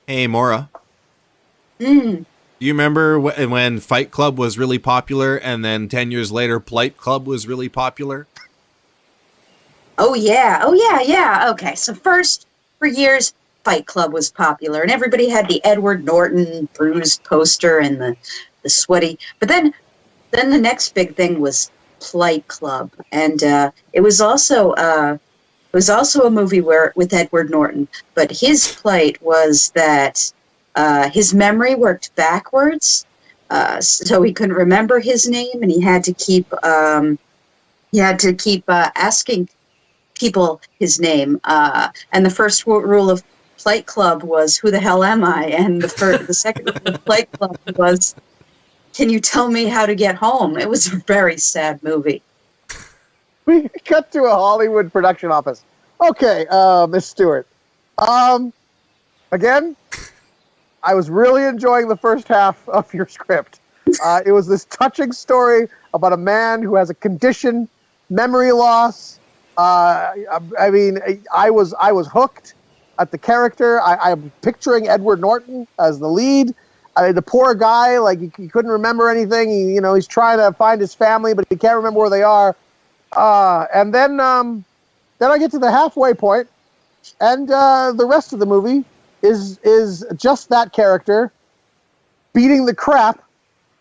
Hey, Maura. Mm. Do you remember when Fight Club was really popular and then 10 years later Plight Club was really popular? Oh, yeah. Oh, yeah, yeah. Okay, so first, for years, Fight Club was popular, and everybody had the Edward Norton bruised poster and the sweaty. But then the next big thing was Plight Club, and it was also a movie with Edward Norton, but his plight was that his memory worked backwards, so he couldn't remember his name, and he had to keep asking people his name. And the first rule of Plight Club was, "Who the hell am I?" And the second rule of Plight Club was, "Can you tell me how to get home?" It was a very sad movie. We cut to a Hollywood production office. Okay, Miss Stewart. Again, I was really enjoying the first half of your script. It was this touching story about a man who has a condition, memory loss. I mean, I was hooked at the character. I'm picturing Edward Norton as the lead. The poor guy, like he couldn't remember anything. He's trying to find his family, but he can't remember where they are. And then I get to the halfway point, and the rest of the movie is just that character beating the crap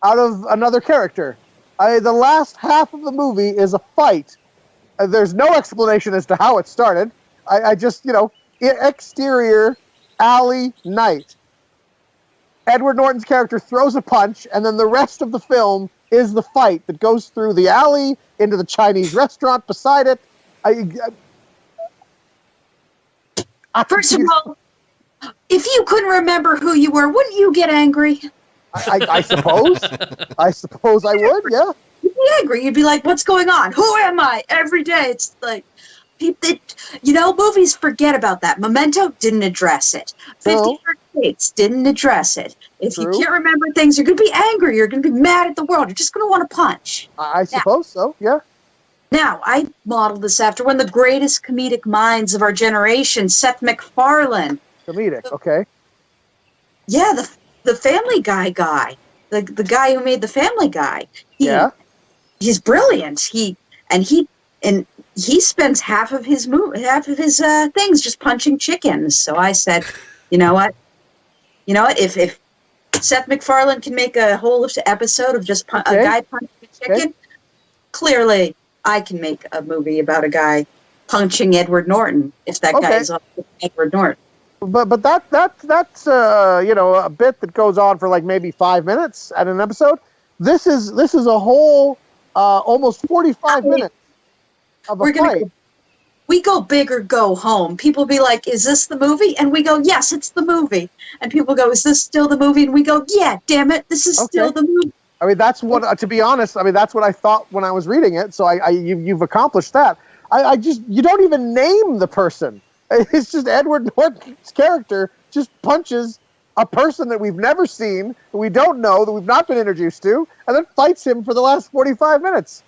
out of another character. The last half of the movie is a fight. There's no explanation as to how it started. I just, exterior alley night. Edward Norton's character throws a punch, and then the rest of the film is the fight that goes through the alley into the Chinese restaurant beside it. First of all, if you couldn't remember who you were, wouldn't you get angry? I suppose. I suppose I would, yeah. You'd be angry. You'd be like, "What's going on? Who am I?" Every day. It's like, movies forget about that. Memento didn't address it. 50 First Dates didn't address it. If you can't remember things, you're going to be angry. You're going to be mad at the world. You're just going to want to punch. I suppose so, yeah. Now, I modeled this after one of the greatest comedic minds of our generation, Seth MacFarlane. Comedic, okay. Yeah, the Family Guy guy. The guy who made the Family Guy. He's brilliant. He spends half of his things just punching chickens. So I said, you know what? If Seth MacFarlane can make a whole episode of just a guy punching a chicken, clearly I can make a movie about a guy punching Edward Norton. If that guy is Edward Norton. But that's a bit that goes on for like maybe 5 minutes at an episode. This is a whole almost 45 minutes of a fight. We go big or go home. People be like, "Is this the movie?" And we go, "Yes, it's the movie." And people go, "Is this still the movie?" And we go, "Yeah, damn it, this is still the movie." I mean, that's what. To be honest, that's what I thought when I was reading it. So you've accomplished that. You don't even name the person. It's just Edward Norton's character just punches a person that we've never seen, that we don't know, that we've not been introduced to, and then fights him for the last 45 minutes.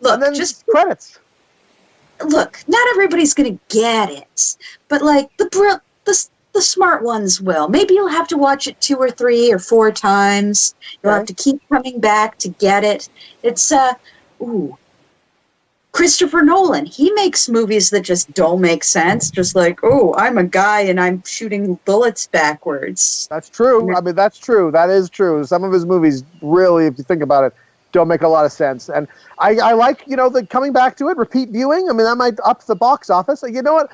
Look, and then just credits. Look, not everybody's going to get it, but like the smart ones will. Maybe you'll have to watch it 2 or 3 or 4 times. You'll have to keep coming back to get it. It's Christopher Nolan. He makes movies that just don't make sense. Just like, "Oh, I'm a guy and I'm shooting bullets backwards." That's true. I mean, that's true. That is true. Some of his movies really, if you think about it, don't make a lot of sense. And I like, the coming back to it, repeat viewing. I mean, that might up the box office. You know what?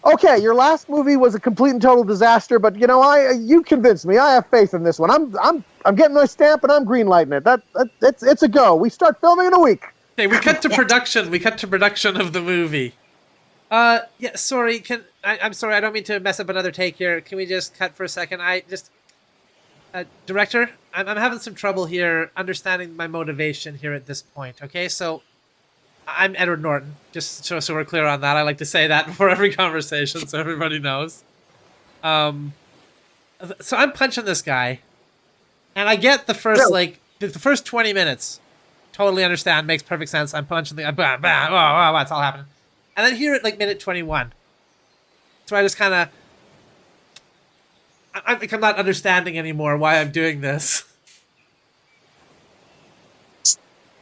Okay, your last movie was a complete and total disaster, but you convinced me. I have faith in this one. I'm getting my stamp and I'm greenlighting it. It's a go. We start filming in a week. Okay, we cut to production. We cut to production of the movie. Sorry. I'm sorry. I don't mean to mess up another take here. Can we just cut for a second? Director, I'm having some trouble here understanding my motivation here at this point. Okay, so I'm Edward Norton. Just so we're clear on that. I like to say that before every conversation, so everybody knows. So I'm punching this guy, and I get the first the first 20 minutes. Totally understand. Makes perfect sense. I'm punching the guy. Bam, it's all happening. And then here at like minute 21. So I just kind of... I think I'm not understanding anymore why I'm doing this.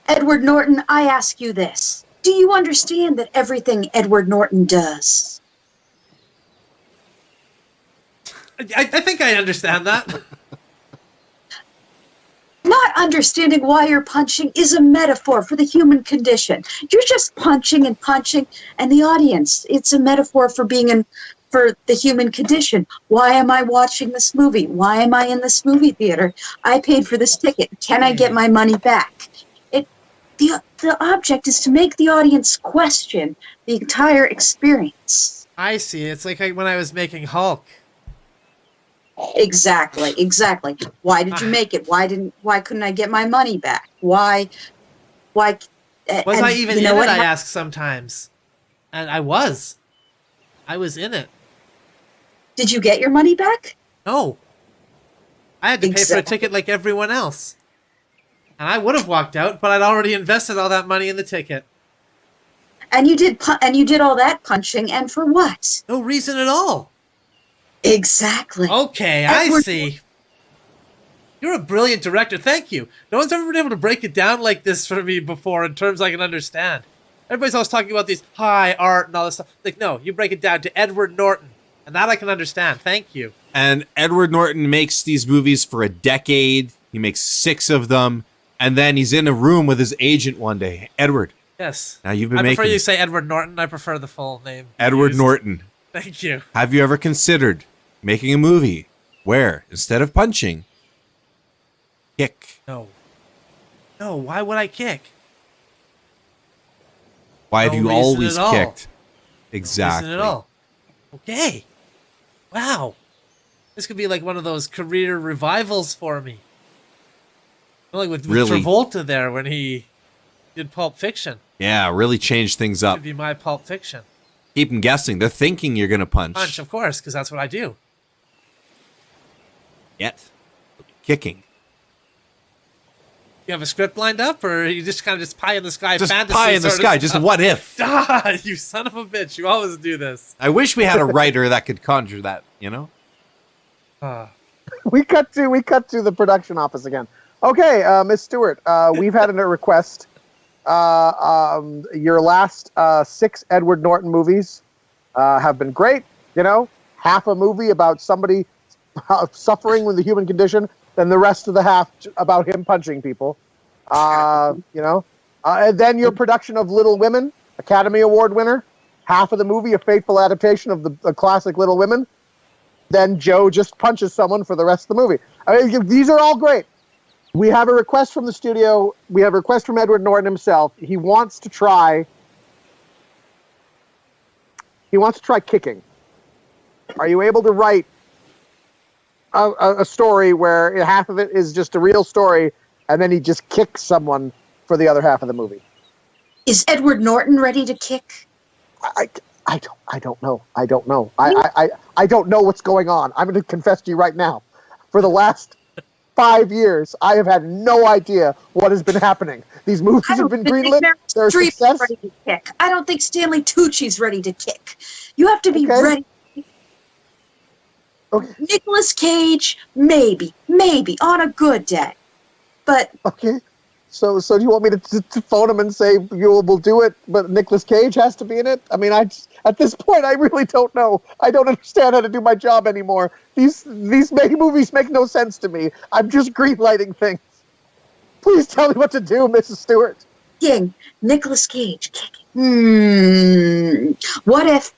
Edward Norton, I ask you this. Do you understand that everything Edward Norton does? I think I understand that. Not understanding why you're punching is a metaphor for the human condition. You're just punching, and the audience, it's a metaphor for for the human condition. Why am I watching this movie? Why am I in this movie theater? I paid for this ticket. Can I get my money back? The object is to make the audience question the entire experience. I see. It's like when I was making Hulk. Exactly. Why did you make it? Why couldn't I get my money back? Why? Was I even in it? I ask sometimes. And I was in it. Did you get your money back? No. I had to pay for a ticket like everyone else. And I would have walked out, but I'd already invested all that money in the ticket. And you did all that punching, and for what? No reason at all. Exactly. Okay, I see. You're a brilliant director. Thank you. No one's ever been able to break it down like this for me before in terms I can understand. Everybody's always talking about these high art and all this stuff. Like, no, you break it down to Edward Norton. And that I can understand. Thank you. And Edward Norton makes these movies for a decade. He makes 6 of them. And then he's in a room with his agent one day. Edward. Yes. Now you've been I prefer making... you say Edward Norton. I prefer the full name. Edward Norton. Thank you. Have you ever considered making a movie where, instead of punching, kick? No. No, why would I kick? Why have No you reason always at all. kicked? Exactly. No reason at all. Okay. Wow. This could be like one of those career revivals for me. Like with Really? Travolta there when he did Pulp Fiction. Yeah, really change things up. Could be my Pulp Fiction. Keep them guessing. They're thinking you're going to punch. Punch, of course, because that's what I do. Yet. Kicking. You have a script lined up, or you just kind of just pie in the sky Just fantasy pie in the sort of sky. Just stuff? what if? Ah, you son of a bitch. You always do this. I wish we had a writer that could conjure that, you know? Ah. We cut to the production office again. Okay, Miss Stewart, we've had a request. Your last 6 Edward Norton movies have been great. You know, half a movie about somebody suffering with the human condition, then the rest of the half about him punching people. You know, and then your production of Little Women, Academy Award winner, half of the movie a faithful adaptation of the classic Little Women. Then Joe just punches someone for the rest of the movie. I mean, these are all great. We have a request from the studio. We have a request from Edward Norton himself. He wants to try kicking. Are you able to write a story where half of it is just a real story, and then he just kicks someone for the other half of the movie? Is Edward Norton ready to kick? I don't know. I don't know. I don't know what's going on. I'm going to confess to you right now. For the last 5 years, I have had no idea what has been happening. These movies have been greenlit. They're a success. Ready to kick. I don't think Stanley Tucci's ready to kick. You have to be ready. Okay. Nicolas Cage, maybe on a good day, but Okay. So do you want me to phone him and say we'll do it, but Nicolas Cage has to be in it? I mean, at this point, I really don't know. I don't understand how to do my job anymore. These movies make no sense to me. I'm just greenlighting things. Please tell me what to do, Mrs. Stewart. King, Nicolas Cage kicking. What if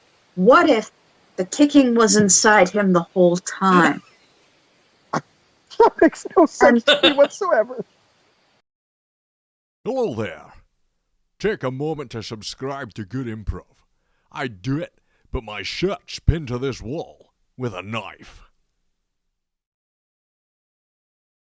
the kicking was inside him the whole time? That makes no sense to me whatsoever. Hello there. Take a moment to subscribe to Good Improv. I do it, but my shirt's pinned to this wall with a knife.